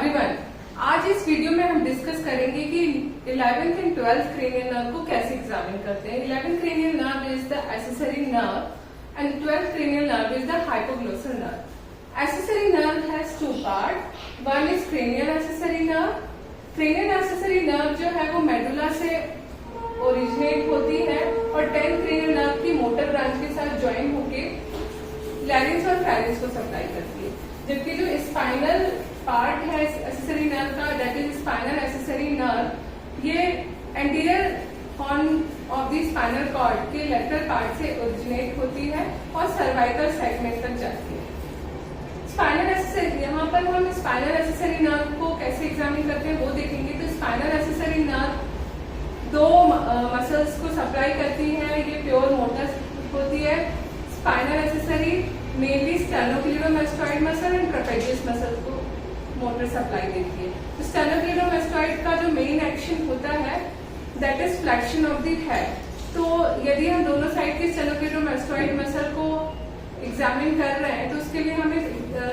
Everyone, आज इस video में हम डिस्कस करेंगे कि 11th and 12th cranial nerve को कैसे एग्जामिन करते हैं। 11th cranial nerve is the accessory nerve and 12th cranial nerve is the hypoglossal nerve. Accessory nerve has two part, one is cranial accessory nerve. Cranial accessory nerve जो है वो medulla से originate होती है और 10th cranial nerve की motor branch के साथ ज्वाइन होके लैरिंक्स और फेरिंक्स को सप्लाई करती है। जबकि जो स्पाइनल पार्ट है एक्सेसरी नर्व का, that is spinal accessory nerve, ये anterior horn of the spinal cord के लेटरल पार्ट से ओरिजिनेट होती है और सर्वाइकल सेगमेंट तक जाती है। स्पाइनल एक्सेसरी, यहाँ पर हम स्पाइनल एक्सेसरी नर्व को कैसे एग्जामिन करते हैं वो देखेंगे। तो स्पाइनल एक्सेसरी नर्व दो मसल्स को सप्लाई करती है, ये प्योर मोटर होती है। Spinal accessory mainly sternocleidomastoid muscle and trapezius muscle को मोटर सप्लाई देती है। तो स्टेनोक्लेविडोमास्टोइड का जो मेन एक्शन होता है that is flexion of the head. तो यदि हम दोनों साइड के स्टेनोक्लेविडोमास्टोइड मसल को एग्जामिन कर रहे हैं तो उसके लिए हमें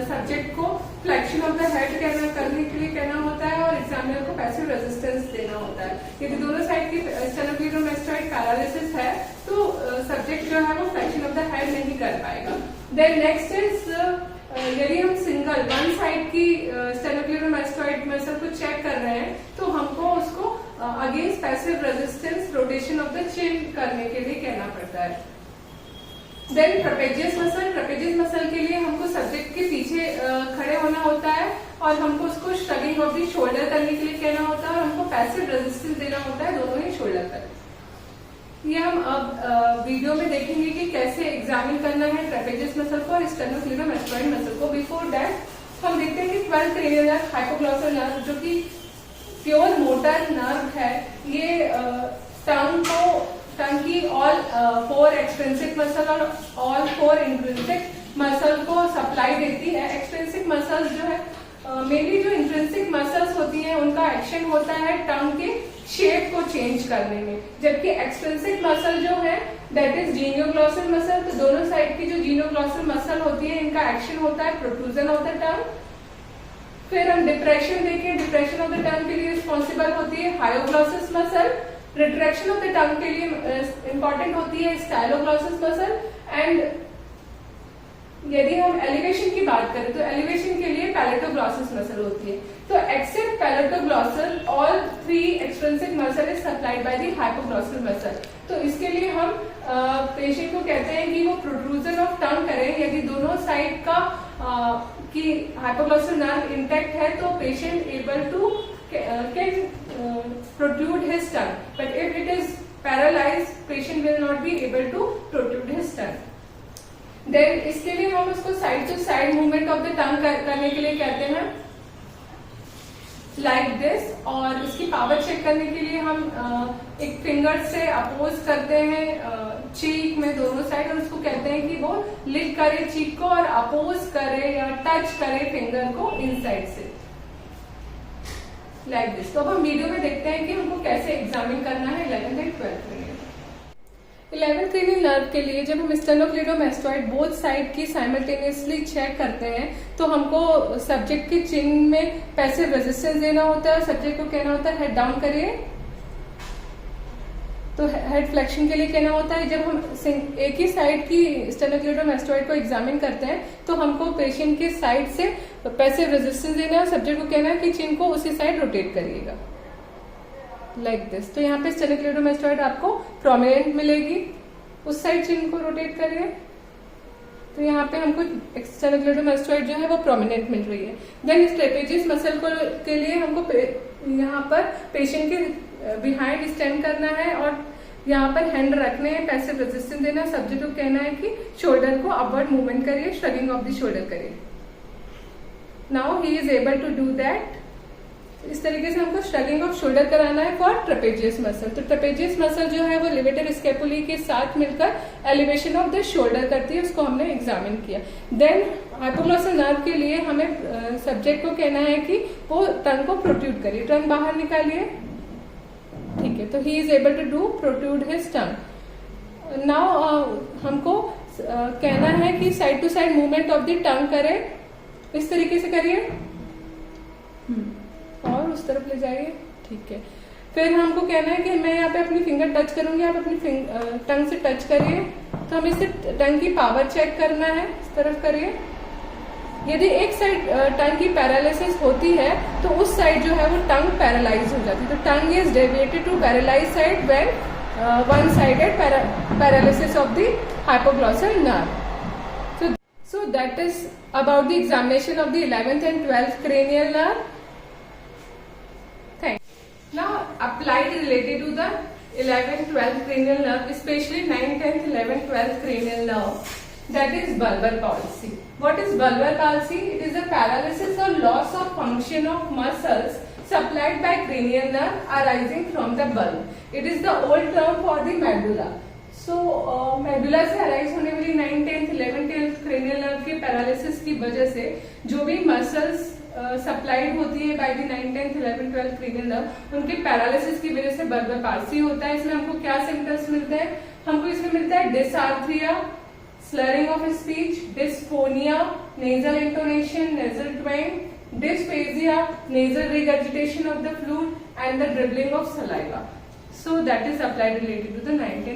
सब्जेक्ट को फ्लेक्शन ऑफ द हेड करने के लिए कहना होता है और एग्जामिनर को पैसिव रेजिस्टेंस देना होता है। यदि दोनों साइड की स्टेनोक्लेविडोमास्टोइड पैरालिसिस है तो सब्जेक्ट जो है वो फ्लेक्शन ऑफ द हेड नहीं कर पाएगा। देन नेक्स्ट इज यदि हम सिंगल वन साइड की स्टेनोक्लेविडोमास्टोइड मसल को चेक कर रहे हैं तो हमको उसको against passive resistance rotation of the chin करने के लिए कहना पड़ता है। देन ट्रेपेजियस मसल के लिए हमको सब्जेक्ट के पीछे खड़े होना होता है और हमको उसको श्रगिंग ऑफ द शोल्डर करने के लिए कहना होता है और हमको पैसिव रेजिस्टेंस देना होता है दोनों ही शोल्डर तक। ये हम अब वीडियो में देखेंगे कि कैसे एग्जामिन करना है ट्रेपेजियस मसल को और स्टेनोक्लेविडोमास्टोइड मसल को। बिफोर दैट हम देखते हैं कि 12th cranial nerve, hypoglossal nerve जो कि प्योर मोटर नर्व है, ये टंग की ऑल 4 एक्सट्रिंसिक मसल और ऑल 4 इंट्रिंसिक मसल को सप्लाई देती है। एक्सट्रिंसिक मसल्स जो है मेनली जो इंट्रिंसिक मसल्स होती हैं उनका एक्शन होता है टंग के शेप को चेंज करने में, जबकि एक्सट्रिंसिक मसल जो है दैट इज जीनियोग्लॉसल मसल। तो दोनों साइड की जो जीनियोग्लॉसल मसल होती है इनका एक्शन होता है प्रोट्रूजन ऑफ द टंग। फिर हम डिप्रेशन देखें, डिप्रेशन ऑफ द टंग के लिए रिस्पॉन्सिबल होती है hyoglossus muscle. Retraction of the टंग के लिए इंपॉर्टेंट होती है स्टाइलोग्लॉसस मसल। एंड यदि हम एलिवेशन की बात करें तो एलिवेशन के लिए पैलेटोग्लॉसस मसल होती है। तो except palatoglossal all 3 extrinsic muscle is supplied by the hypoglossal muscle. तो इसके लिए हम पेशेंट को कहते हैं कि वो प्रोट्रूजन ऑफ टंग करें। यदि दोनों साइड का की हाइपोग्लॉसल नर्व इंटैक्ट है तो patient able to can protrude his tongue, but if it is paralyzed, patient will not be able to protrude his tongue. Then इसके लिए हम उसको side to side movement of the tongue करने के लिए कहते हैं लाइक दिस। और इसकी पावर चेक करने के लिए हम एक फिंगर से अपोज करते हैं चीक में दोनों साइड और उसको कहते हैं कि वो लिक करे चीक को और अपोज करे या टच करे फिंगर को इनसाइड से लाइक दिस। तो अब हम वीडियो में देखते हैं कि हमको कैसे एग्जामिन करना है 11th and 12th cranial. 11th cranial nerve के लिए जब हम स्टेनोक्लेविडोमास्टोइड बोथ साइड की साइमल्टेनियसली चेक करते हैं तो हमको सब्जेक्ट के चिन में पैसिव रेजिस्टेंस देना होता है और सब्जेक्ट को कहना होता है हेड डाउन करिए। तो हेड फ्लेक्शन के लिए कहना होता है। जब हम एक ही साइड की स्टेनोक्लेविडोमास्टोइड को एग्जामिन करते हैं तो हमको पेशेंट के साइड से पैसिव रेजिस्टेंस देना है और सब्जेक्ट को कहना है कि चिन को उसी साइड रोटेट करिएगा लाइक दिस। तो यहाँ पे स्टेनोक्लेविडोमास्टोइड आपको प्रोमिनेंट मिलेगी, उस साइड चिन को रोटेट करिए। तो यहाँ पे हमको स्टेनोक्लेविडोमास्टोइड जो है वो प्रोमिनेंट मिल रही है। देन इस ट्रेपेजियस मसल को के लिए हमको यहाँ पर पेशेंट के बिहाइंड स्टैंड करना है और यहाँ पर हैंड रखने हैं, पैसिव रेजिस्टेंस देना, सब्जेक्ट को कहना है कि शोल्डर को अपवर्ड मूवमेंट करिए, श्रगिंग ऑफ द शोल्डर करिए। Now he is able to do that. इस तरीके से हमको श्रगिंग ऑफ शोल्डर कराना है फॉर ट्रेपेजियस मसल। तो ट्रेपेजियस मसल जो है वो लिवेटर स्केपुली के साथ मिलकर एलिवेशन ऑफ द शोल्डर करती है, उसको हमने एग्जामिन किया। देन हाइपोग्लॉसल नर्व के लिए हमें सब्जेक्ट को कहना है कि वो टंग को प्रोट्रूड करिए, टंग बाहर निकालिए, ठीक है। तो he is able to do protrude his tongue. Now हमको कहना है कि side to side movement of the tongue करें, इस तरीके से करिए। और उस तरफ ले जाइए, ठीक है। फिर हमको कहना है कि मैं यहाँ पे अपनी फिंगर टच करूंगी, आप अपनी टंग से टच करिए। तो हमें इसे टंग की पावर चेक करना है, इस तरफ करिए। यदि एक साइड टंग की पैरालिसिस होती है तो उस साइड जो है वो टंग पैरालाइज हो जाती है। तो tongue is deviated to paralyse side when one sided paralysis of the hypoglossal nerve. So that is about the examination of the 11th and 12th cranial nerve. Thanks. Now applied related to the 11th, 12th cranial nerve, especially 9th, 10th, 11th, 12th cranial nerve. That is bulbar palsy. What is bulbar palsy? It is a paralysis or loss of function of muscles supplied by cranial nerve arising from the bulb. It is the old term for the medulla. So medulla से arise होने वाली 9th, 10th, 11th, 12th cranial nerve के paralysis की वजह से जो भी muscles supplied होती है by the 9th, 10th, 11th, 12th cranial nerve, उनके पैरालिसिस की वजह से बल्बर पाल्सी होता है। इसमें हमको क्या सिम्टम्स मिलते हैं? हमको इसमें मिलता है dysarthria, slurring of speech, dysphonia, nasal intonation, nasal twang, dysphagia, nasal regurgitation of the fluid and the dribbling of saliva. So that is applied related to the 9th